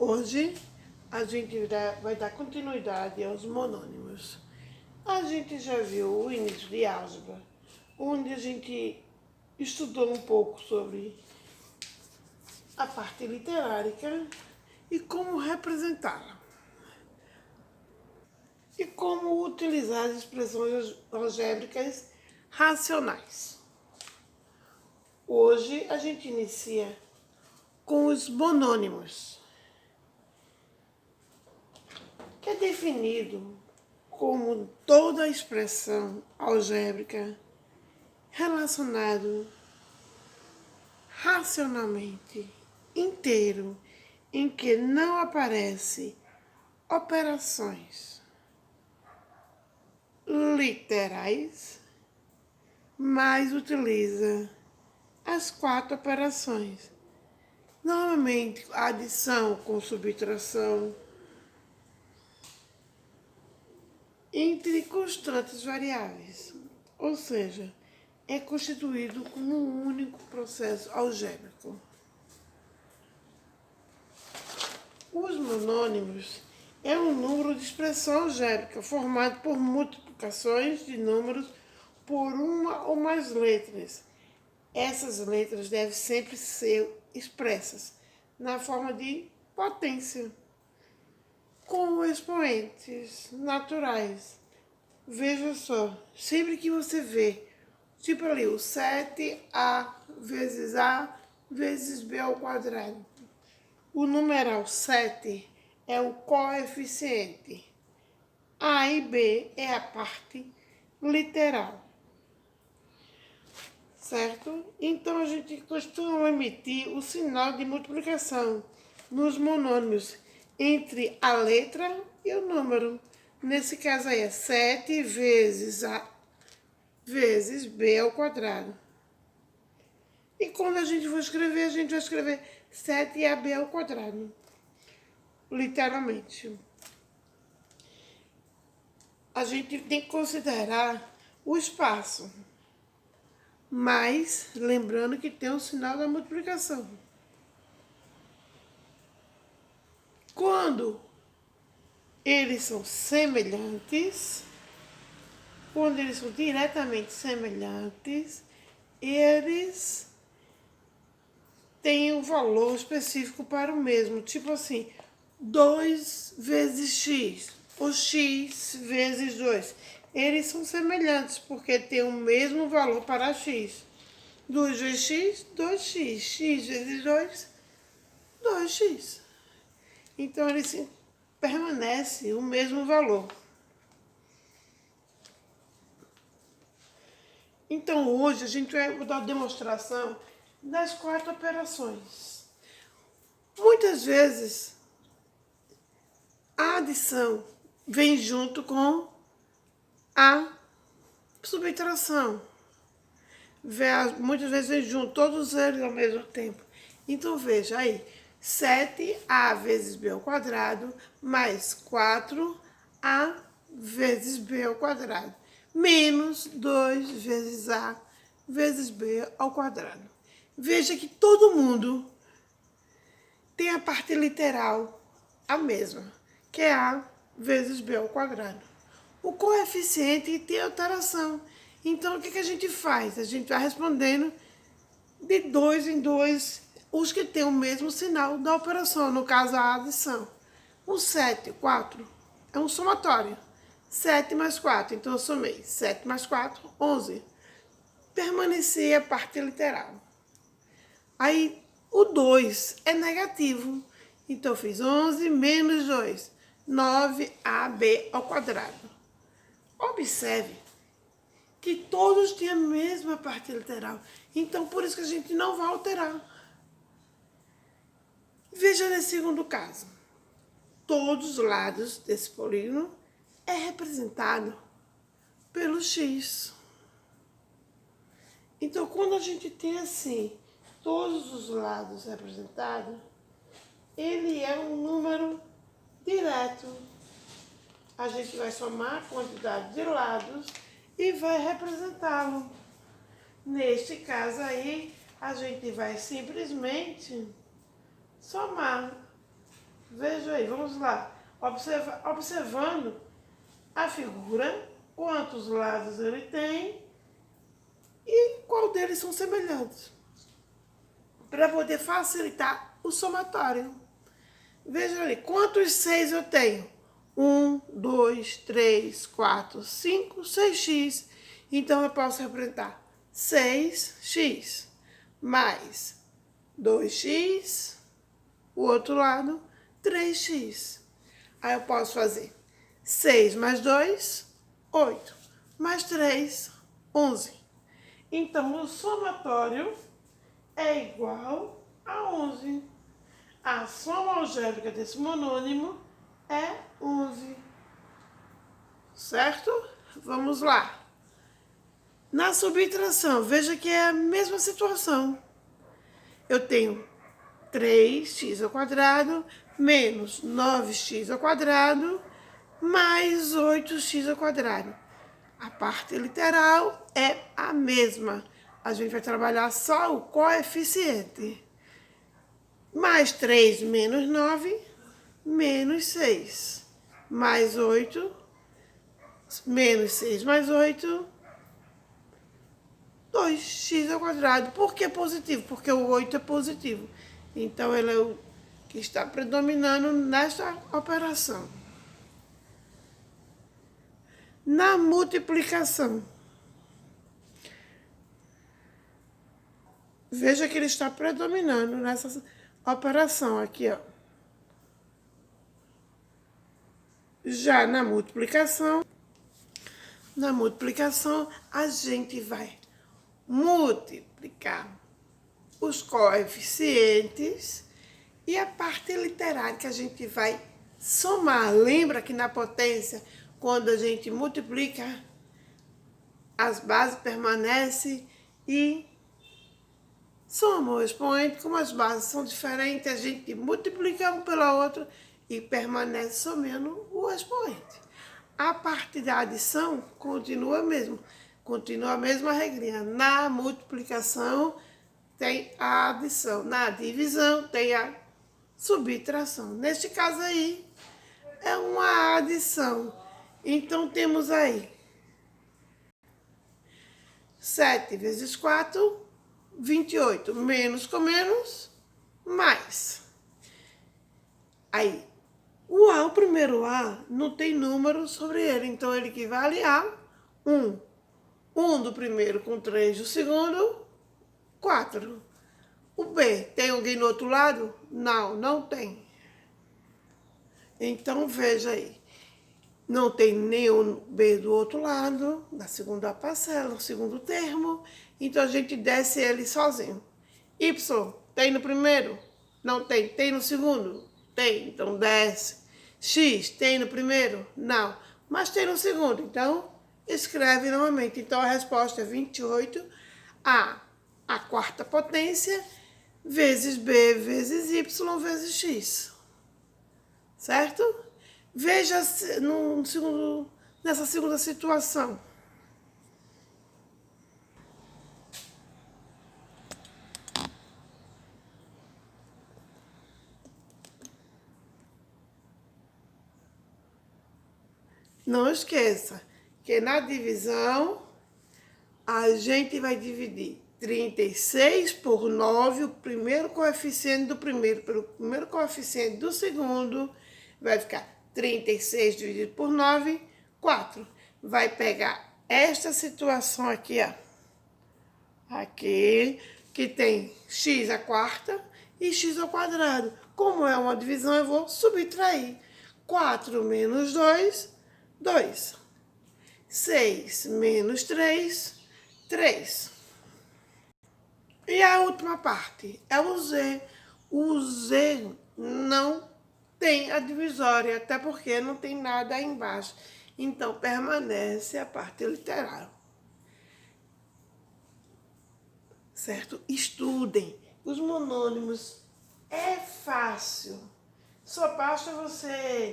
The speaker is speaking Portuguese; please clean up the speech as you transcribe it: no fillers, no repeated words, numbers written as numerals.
Hoje a gente vai dar continuidade aos monônimos. A gente já viu o início de álgebra, onde a gente estudou um pouco sobre a parte literária e como representá-la. E como utilizar as expressões algébricas racionais. Hoje a gente inicia com os monônimos, que é definido como toda expressão algébrica relacionada racionalmente inteiro em que não aparece operações literais, mas utiliza as 4 operações. Normalmente, adição com subtração entre constantes variáveis, ou seja, é constituído como um único processo algébrico. Os monônimos é um número de expressão algébrica formado por multiplicações de números por uma ou mais letras. Essas letras devem sempre ser expressas na forma de potência, com expoentes naturais. Veja só, sempre que você vê, tipo ali, o 7a vezes b ao quadrado. O numeral 7 é o coeficiente. A e B é a parte literal. Certo? Então a gente costuma emitir o sinal de multiplicação nos monônimos entre a letra e o número. Nesse caso aí é 7 vezes A vezes B ao quadrado. E quando a gente for escrever, a gente vai escrever 7AB ao quadrado. Literalmente. A gente tem que considerar o espaço. Mas, lembrando que tem o sinal da multiplicação. Quando eles são semelhantes, quando eles são diretamente semelhantes, eles têm um valor específico para o mesmo. Tipo assim, 2 vezes x, ou x vezes 2. Eles são semelhantes porque têm o mesmo valor para x. 2 vezes x, 2x. X vezes 2, 2x. Então, eles permanecem o mesmo valor. Então, hoje a gente vai dar uma demonstração das 4 operações. Muitas vezes, a adição vem junto com a subtração. Muitas vezes vem junto, todos eles ao mesmo tempo. Então, veja aí, 7a vezes b ao quadrado mais 4a vezes b ao quadrado menos 2 vezes a vezes b ao quadrado. Veja que todo mundo tem a parte literal a mesma, que é a vezes b ao quadrado. O coeficiente tem alteração. Então, o que a gente faz? A gente vai respondendo de 2 em 2 os que têm o mesmo sinal da operação, no caso a adição. O 7, 4, é um somatório. 7 mais 4, então eu somei 7 mais 4, 11. Permanecia a parte literal. Aí o 2 é negativo, então eu fiz 11 menos 2, 9ab ao quadrado. Observe que todos têm a mesma parte literal, então por isso que a gente não vai alterar. Veja nesse segundo caso, todos os lados desse polígono é representado pelo x. Então, quando a gente tem assim, todos os lados representados, ele é um número direto. A gente vai somar a quantidade de lados e vai representá-lo. Neste caso aí, a gente vai simplesmente somar Veja aí, vamos lá. Observando a figura, quantos lados ele tem e qual deles são semelhantes, para poder facilitar o somatório. Veja ali, quantos 6 eu tenho? 1, 2, 3, 4, 5, 6x. Então, eu posso representar 6x mais 2x, o outro lado, 3x. Aí eu posso fazer 6 mais 2, 8, mais 3, 11. Então, o somatório é igual a 11. A soma algébrica desse monônimo é 11. Certo? Vamos lá. Na subtração, veja que é a mesma situação. Eu tenho 3x ao quadrado menos 9x ao quadrado mais 8x ao quadrado. A parte literal é a mesma. A gente vai trabalhar só o coeficiente. Mais 3 menos 9, menos 6. Mais 8, menos 6 mais 8, 2x ao quadrado. Por que positivo? Porque o 8 é positivo. Então, ele é o que está predominando nesta operação. Na multiplicação, veja que ele está predominando nessa operação aqui, ó. Já na multiplicação, a gente vai multiplicar os coeficientes e a parte literária que a gente vai somar. Lembra que na potência, quando a gente multiplica, as bases permanecem e soma o expoente. Como as bases são diferentes, a gente multiplica um pela outra e permanece somando o expoente. A parte da adição continua a mesma. Continua a mesma regrinha. Na multiplicação tem a adição. Na divisão tem a subtração. Neste caso aí, é uma adição. Então, temos aí 7 vezes 4, 28. Menos com menos, mais. Aí, o primeiro A não tem número sobre ele, então ele equivale a 1. 1 do primeiro com 3 do segundo, 4. O B, tem alguém no outro lado? Não, não tem. Então, veja aí. Não tem nenhum B do outro lado, da segunda parcela, o segundo termo. Então, a gente desce ele sozinho. Y, tem no primeiro? Não tem. Tem no segundo? Tem. Então, desce. X, tem no primeiro? Não. Mas tem no segundo. Então, escreve novamente. Então, a resposta é 28 a quarta potência, vezes B, vezes Y, vezes X. Certo? Veja nessa segunda situação. Não esqueça que na divisão a gente vai dividir 36 por 9, o primeiro coeficiente do primeiro pelo primeiro coeficiente do segundo, vai ficar 36 dividido por 9, 4. Vai pegar esta situação aqui, ó. Aqui, que tem x à quarta e x ao quadrado. Como é uma divisão, eu vou subtrair. 4 menos 2, 2. 6 menos 3, 3. E a última parte é o Z. O Z não tem a divisória, até porque não tem nada aí embaixo. Então, permanece a parte literal. Certo? Estudem. Os monônimos é fácil. Só basta você